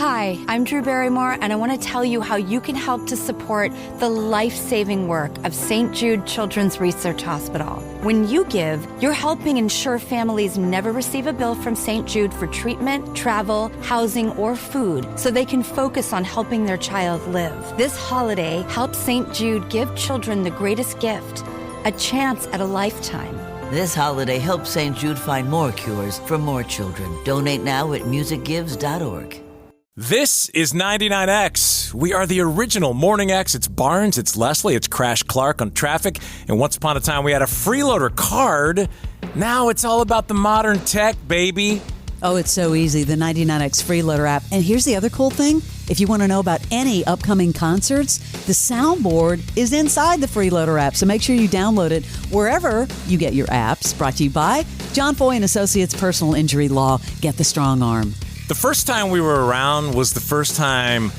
Hi, I'm Drew Barrymore, and I want to tell you how you can help to support the life-saving work of St. Jude Children's Research Hospital. When you give, you're helping ensure families never receive a bill from St. Jude for treatment, travel, housing, or food, so they can focus on helping their child live. This holiday, help St. Jude give children the greatest gift, a chance at a lifetime. This holiday, help St. Jude find more cures for more children. Donate now at musicgives.org. This is 99X. We are the original Morning X. It's Barnes, it's Leslie, it's Crash Clark on traffic. And once upon a time, we had a freeloader card. Now it's all about the modern tech, baby. Oh, it's so easy. The 99X Freeloader app. And here's the other cool thing. If you want to know about any upcoming concerts, the soundboard is inside the Freeloader app. So make sure you download it wherever you get your apps. Brought to you by John Foy and Associates Personal Injury Law. Get the strong arm. The first time we were around was the first time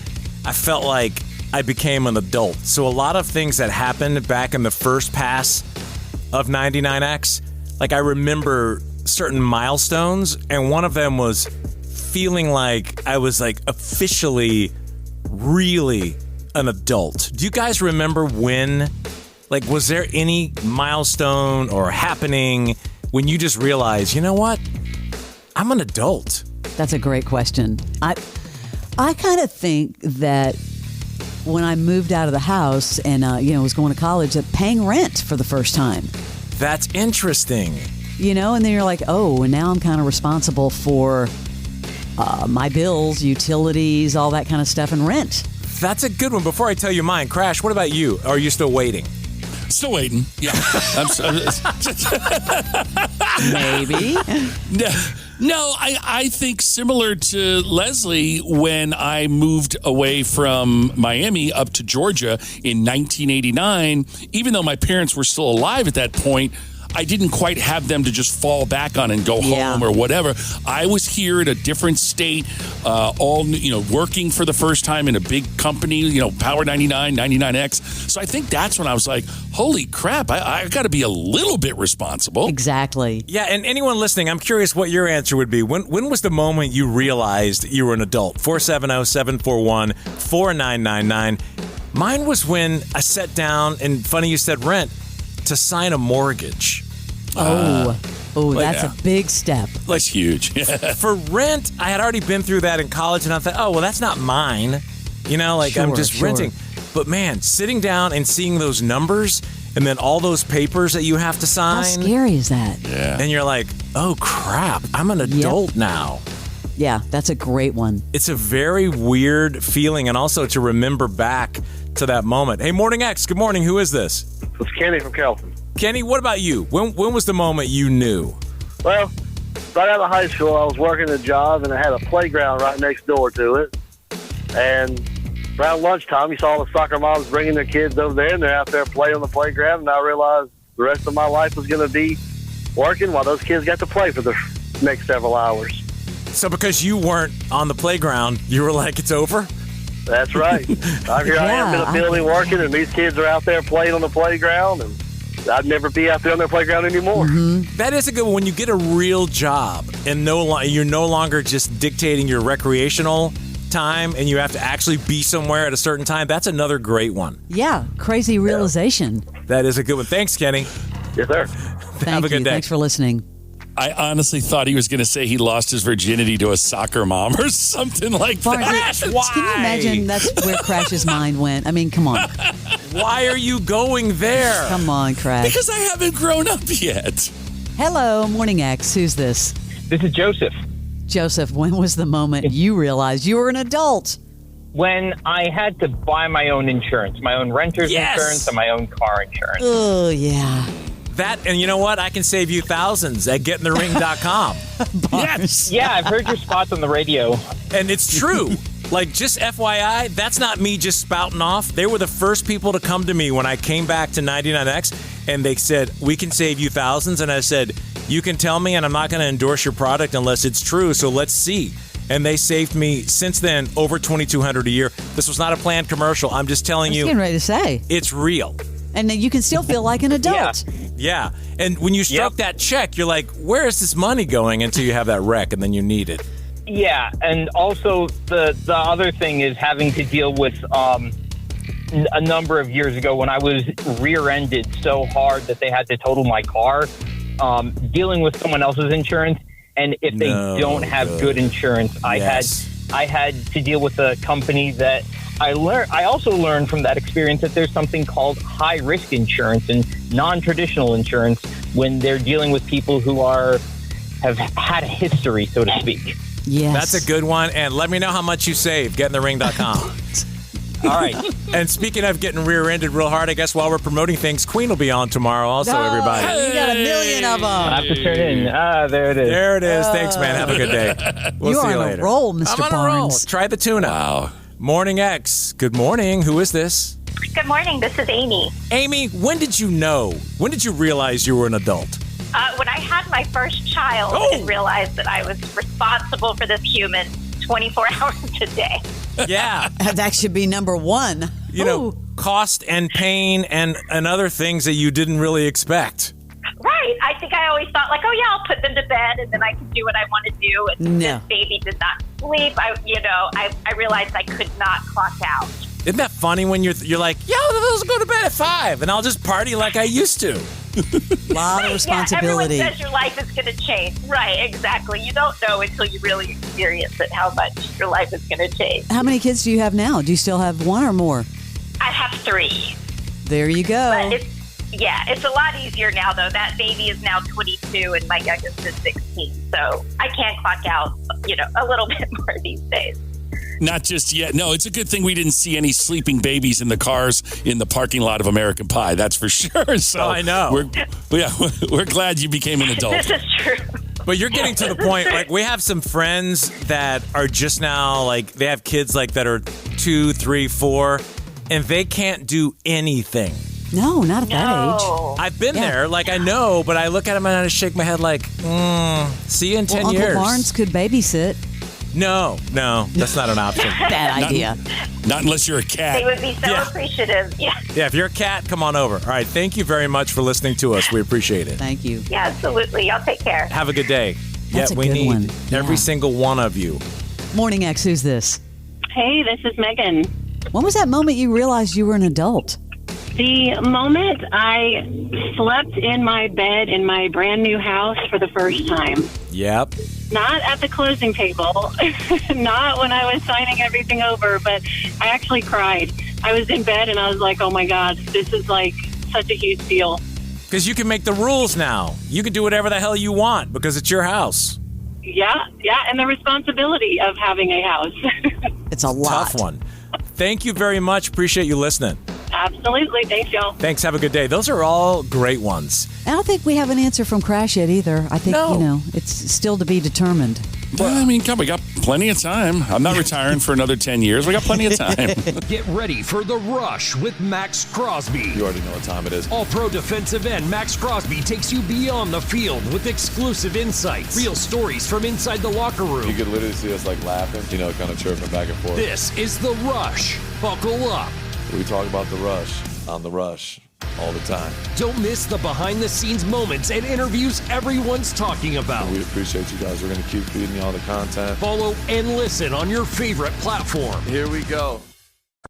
I felt like I became an adult. So a lot of things that happened back in the first pass of 99X, like I remember certain milestones, and one of them was feeling like I was like officially really an adult. Do you guys remember when, like, was there any milestone or happening when you just realized, you know what? I'm an adult. That's a great question. I kind of think that when I moved out of the house and was going to college, that paying rent for the first time. That's interesting. And then you're like, oh, and now I'm kind of responsible for my bills, utilities, all that kind of stuff, and rent. That's a good one. Before I tell you mine, Crash, what about you? Are you still waiting? Still waiting. Yeah. Maybe. No, I think similar to Leslie, when I moved away from Miami up to Georgia in 1989, even though my parents were still alive at that point, I didn't quite have them to just fall back on and go home or whatever. I was here in a different state, working for the first time in a big company, Power 99, 99X. So I think that's when I was like, holy crap, I got to be a little bit responsible. Exactly. Yeah, and anyone listening, I'm curious what your answer would be. When was the moment you realized you were an adult? 470-741-4999. Mine was when I sat down, and funny you said rent, to sign a mortgage. That's a big step. That's huge. For rent, I had already been through that in college, and I thought, oh, well, that's not mine. I'm just renting. But man, sitting down and seeing those numbers and then all those papers that you have to sign. How scary is that? Yeah. And you're like, oh, crap, I'm an adult now. Yeah, that's a great one. It's a very weird feeling, and also to remember back to that moment. Hey, Morning X, good morning. Who is this? It's Kenny from Kelton. Kenny, what about you? When was the moment you knew? Well, right out of high school, I was working a job, and I had a playground right next door to it. And around lunchtime, you saw the soccer moms bringing their kids over there, and they're out there playing on the playground, and I realized the rest of my life was going to be working while those kids got to play for the next several hours. So because you weren't on the playground, you were like, it's over? That's right. Here I am in a building working, and these kids are out there playing on the playground, and I'd never be out there on their playground anymore. Mm-hmm. That is a good one. When you get a real job and you're no longer just dictating your recreational time and you have to actually be somewhere at a certain time, that's another great one. Yeah, crazy realization. That is a good one. Thanks, Kenny. Yes, sir. Have a good day. Thanks for listening. I honestly thought he was going to say he lost his virginity to a soccer mom or something like that. Why? Can you imagine that's where Crash's mind went? I mean, come on. Why are you going there? Come on, Crash. Because I haven't grown up yet. Hello, Morning X. Who's this? This is Joseph. Joseph, when was the moment you realized you were an adult? When I had to buy my own insurance, my own renter's insurance and my own car insurance. Oh, yeah. That, and you know what? I can save you thousands at gettinthering.com. Yes. Yeah, I've heard your spots on the radio. And it's true. Like, just FYI, that's not me just spouting off. They were the first people to come to me when I came back to 99X, and they said, we can save you thousands. And I said, you can tell me, and I'm not going to endorse your product unless it's true, so let's see. And they saved me, since then, over $2,200 a year. This was not a planned commercial. I'm just telling you. I was getting ready to say. It's real. And you can still feel like an adult. Yeah. And when you struck that check, you're like, where is this money going until you have that wreck and then you need it? Yeah, and also the other thing is having to deal with a number of years ago when I was rear-ended so hard that they had to total my car, dealing with someone else's insurance, and if they don't have good insurance, I had to deal with a company that I also learned from that experience that there's something called high-risk insurance and non-traditional insurance when they're dealing with people who have had a history, so to speak. Yes. That's a good one. And let me know how much you saved. GetInTheRing.com. All right. And speaking of getting rear-ended real hard, I guess while we're promoting things, Queen will be on tomorrow also, everybody. You got a million of them. I have to turn in. There it is. There it is. Thanks, man. Have a good day. We'll see you later. You're on a roll, Mr. I'm on Barnes. a roll. Try the tuna. Wow. Morning X. Good morning. Who is this? Good morning. This is Amy. Amy, when did you know? When did you realize you were an adult? When I had my first child and realized that I was responsible for this human 24 hours a day. Yeah. That should be number one. You know, cost and pain and other things that you didn't really expect. Right. I think I always thought, like, oh, yeah, I'll put them to bed and then I can do what I want to do. And No. this baby did not sleep. I realized I could not clock out. Isn't that funny when you're like, yo, let's go to bed at 5 and I'll just party like I used to. A lot of responsibility. Yeah, everyone says your life is going to change. Right, exactly. You don't know until you really experience it how much your life is going to change. How many kids do you have now? Do you still have one or more? I have 3. There you go. But it's a lot easier now, though. That baby is now 22 and my youngest is 16. So I can clock out, a little bit more these days. Not just yet. No, it's a good thing we didn't see any sleeping babies in the cars in the parking lot of American Pie. That's for sure. So I know. We're glad you became an adult. This is true. But you're getting to the point, like we have some friends that are just now, like they have kids like that are 2, 3, 4, and they can't do anything. No, not at that age. I've been there, like I know, but I look at them and I shake my head like, see you in 10 years. Uncle Barnes could babysit. No, that's not an option. Bad idea. Not unless you're a cat. They would be so appreciative. Yeah. Yeah, if you're a cat, come on over. All right, thank you very much for listening to us. We appreciate it. Thank you. Yeah, absolutely. Y'all take care. Have a good day. That's a we good need one. every Yeah. single one of you. Morning X, who's this? Hey, this is Megan. When was that moment you realized you were an adult? The moment I slept in my bed in my brand new house for the first time. Yep. Not at the closing table, not when I was signing everything over, but I actually cried. I was in bed and I was like, oh my God, this is like such a huge deal. Because you can make the rules now. You can do whatever the hell you want because it's your house. Yeah, and the responsibility of having a house. It's a lot. Tough one. Thank you very much. Appreciate you listening. Absolutely. Thanks, y'all. Thanks. Have a good day. Those are all great ones. I don't think we have an answer from Crash yet either. I think, it's still to be determined. Well, I mean, we got plenty of time. I'm not retiring for another 10 years. We got plenty of time. Get ready for The Rush with Max Crosby. You already know what time it is. All-pro defensive end Max Crosby takes you beyond the field with exclusive insights, real stories from inside the locker room. You could literally see us laughing, kind of chirping back and forth. This is The Rush. Buckle up. We talk about The Rush on The Rush all the time. Don't miss the behind-the-scenes moments and interviews everyone's talking about. We appreciate you guys. We're going to keep feeding you all the content. Follow and listen on your favorite platform. Here we go.